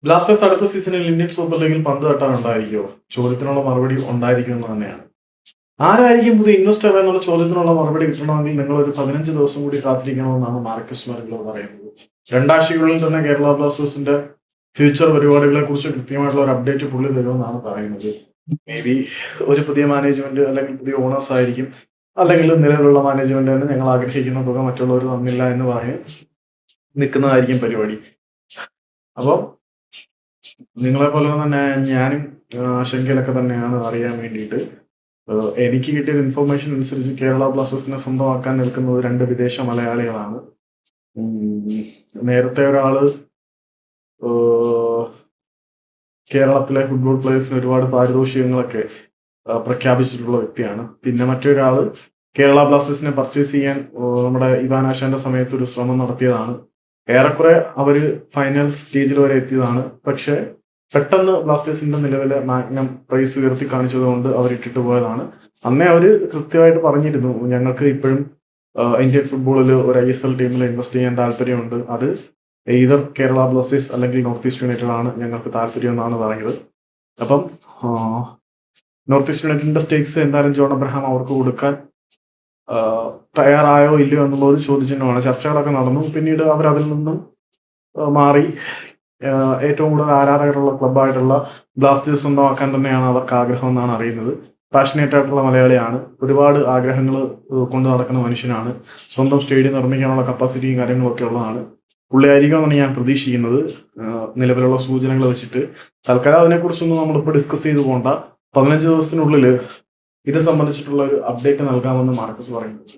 Blasters അടുത്ത സീസണിൽ Indian super ലീഗിൽ പന്ത് തട്ടാനുണ്ടായിരിക്കുമോ? ചോദ്യത്തിനുള്ള മറുപടി ഉണ്ടായിരിക്കുമെന്ന് തന്നെയാണ്. ആരായിരിക്കും പുതിയ ഇൻവെസ്റ്റർ എന്നുള്ള ചോദ്യത്തിനുള്ള മറുപടി കിട്ടണമെങ്കിൽ നിങ്ങൾ ഒരു 15 ദിവസം കൂടി കാത്തിരിക്കണമെന്നാണ് മാർക്കസ് മെറിലോ പറയുന്നത്. രണ്ടാഴ്ചയ്ക്കുള്ളിൽ തന്നെ കേരള ബ്ലാസ്റ്റേഴ്സിന്റെ ഫ്യൂച്ചർ പരിപാടികളെ കുറിച്ച് കൃത്യമായിട്ടുള്ള ഒരു അപ്ഡേറ്റ് പുള്ളി തരുമെന്നാണ് പറയുന്നത്. മേ ബി ഒരു പുതിയ മാനേജ്മെന്റ് അല്ലെങ്കിൽ പുതിയ ഓണേഴ്സ് ആയിരിക്കും, അല്ലെങ്കിൽ നിലവിലുള്ള മാനേജ്മെന്റ് തന്നെ ഞങ്ങൾ ആഗ്രഹിക്കുന്ന തുക മറ്റുള്ളവർ തന്നില്ല എന്ന് പറഞ്ഞ് നിൽക്കുന്നതായിരിക്കും പരിപാടി. അപ്പോൾ നിങ്ങളെ പോലെ തന്നെ ഞാനും ആശങ്കയിലൊക്കെ തന്നെയാണ് അറിയാൻ വേണ്ടിയിട്ട്. എനിക്ക് കിട്ടിയ ഇൻഫർമേഷൻ അനുസരിച്ച് കേരള ബ്ലാസ്റ്റേഴ്സിനെ സ്വന്തമാക്കാൻ നിൽക്കുന്നത് 2 വിദേശ മലയാളികളാണ്. നേരത്തെ ഒരാള് കേരളത്തിലെ ഫുട്ബോൾ പ്ലേയേഴ്സിന് ഒരുപാട് പാരിതോഷികങ്ങളൊക്കെ പ്രഖ്യാപിച്ചിട്ടുള്ള വ്യക്തിയാണ്. പിന്നെ മറ്റൊരാള് കേരള ബ്ലാസ്റ്റേഴ്സിനെ പർച്ചേസ് ചെയ്യാൻ നമ്മുടെ ഇവാൻ ആശാന്റെ സമയത്ത് ഒരു ശ്രമം നടത്തിയതാണ്. ഏറെക്കുറെ അവര് ഫൈനൽ സ്റ്റേജിൽ വരെ എത്തിയതാണ്. പക്ഷെ പെട്ടെന്ന് ബ്ലാസ്റ്റേഴ്സിന്റെ നിലവിലെ മാഗ്നം പ്രൈസ് ഉയർത്തി കാണിച്ചതുകൊണ്ട് അവർ ഇട്ടിട്ട് പോയതാണ്. അന്നേ അവര് കൃത്യമായിട്ട് പറഞ്ഞിരുന്നു, ഞങ്ങൾക്ക് ഇപ്പോഴും ഇന്ത്യൻ ഫുട്ബോളിൽ ഒരു ISL ടീമിൽ ഇൻവെസ്റ്റ് ചെയ്യാൻ താല്പര്യമുണ്ട്. അത് either കേരള ബ്ലാസ്റ്റേഴ്സ് അല്ലെങ്കിൽ നോർത്ത് ഈസ്റ്റ് യുണൈറ്റഡ് ആണ് ഞങ്ങൾക്ക് താല്പര്യം എന്നാണ് പറഞ്ഞത്. അപ്പം നോർത്ത് ഈസ്റ്റ് യുണൈറ്റഡിന്റെ സ്റ്റേക്സ് എന്തായാലും ജോൺ അബ്രഹാം അവർക്ക് കൊടുക്കാൻ തയ്യാറായോ ഇല്ലയോ എന്നുള്ള ഒരു ചോദ്യചിഹ്നമാണ്. ചർച്ചകളൊക്കെ നടന്നു. പിന്നീട് അവർ അതിൽ നിന്നും മാറി ഏറ്റവും കൂടുതൽ ആരാധകരുള്ള ക്ലബ്ബായിട്ടുള്ള ബ്ലാസ്റ്റേഴ്സ് സ്വന്തമാക്കാൻ തന്നെയാണ് അവർക്ക് ആഗ്രഹം എന്നാണ് അറിയുന്നത്. പാഷനേറ്റ് ആയിട്ടുള്ള മലയാളിയാണ്. ഒരുപാട് ആഗ്രഹങ്ങൾ കൊണ്ടു നടക്കുന്ന മനുഷ്യനാണ്. സ്വന്തം സ്റ്റേഡിയം നിർമ്മിക്കാനുള്ള കപ്പാസിറ്റിയും കാര്യങ്ങളൊക്കെ ഉള്ളതാണ്. പുള്ളിയായിരിക്കുമെന്നാണ് ഞാൻ പ്രതീക്ഷിക്കുന്നത്, നിലവിലുള്ള സൂചനകൾ വെച്ചിട്ട്. തൽക്കാലം അതിനെക്കുറിച്ചൊന്നും നമ്മളിപ്പോൾ ഡിസ്കസ് ചെയ്ത് പോകണ്ട. 15 ദിവസത്തിനുള്ളിൽ ഇത് സംബന്ധിച്ചിട്ടുള്ള ഒരു അപ്ഡേറ്റ് നൽകാമെന്ന് മാർക്കസ് പറയുന്നു.